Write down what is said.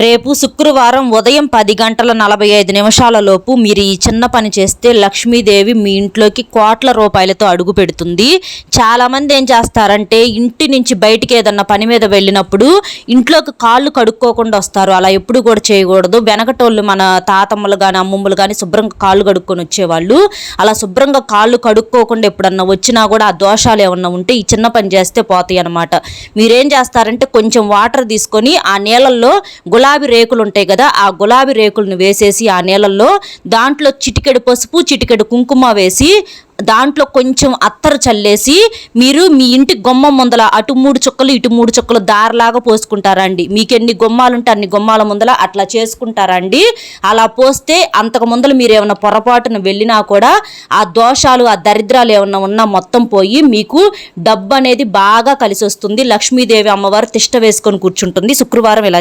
రేపు శుక్రవారం ఉదయం 10:45 లోపు మీరు ఈ చిన్న పని చేస్తే లక్ష్మీదేవి మీ ఇంట్లోకి కోట్ల రూపాయలతో అడుగు పెడుతుంది. చాలామంది ఏం చేస్తారంటే ఇంటి నుంచి బయటికి ఏదన్నా పని మీద వెళ్ళినప్పుడు ఇంట్లోకి కాళ్ళు కడుక్కోకుండా వస్తారు. అలా ఎప్పుడు కూడా చేయకూడదు. వెనకటోళ్ళు మన తాతమ్మలు కానీ అమ్మమ్మలు కానీ శుభ్రంగా కాళ్ళు కడుక్కొని వచ్చేవాళ్ళు. అలా శుభ్రంగా కాళ్ళు కడుక్కోకుండా ఎప్పుడన్నా వచ్చినా కూడా ఆ దోషాలు ఏమన్నా ఉంటే ఈ చిన్న పని చేస్తే పోతాయి అన్నమాట. మీరేం చేస్తారంటే కొంచెం వాటర్ తీసుకొని ఆ నీళ్ళల్లో గులాబీ రేకులు ఉంటాయి కదా, ఆ గులాబీ రేకులను వేసేసి ఆ నీళ్ళల్లో దాంట్లో చిటికెడు పసుపు చిటికెడు కుంకుమ వేసి దాంట్లో కొంచెం అత్తరు చల్లేసి మీరు మీ ఇంటి గుమ్మం ముందల అటు 3 చుక్కలు ఇటు 3 చుక్కలు దారిలాగా పోసుకుంటారండి. మీకు ఎన్ని గుమ్మాలుంటే అన్ని గుమ్మాల ముందల అట్లా చేసుకుంటారండి. అలా పోస్తే అంతకు ముందల మీరు ఏమైనా పొరపాటున వెళ్ళినా కూడా ఆ దోషాలు ఆ దరిద్రాలు ఏమన్నా ఉన్నా మొత్తం పోయి మీకు డబ్బు అనేది బాగా కలిసి వస్తుంది. లక్ష్మీదేవి అమ్మవారు తిష్ట వేసుకొని కూర్చుంటుంది. శుక్రవారం ఇలా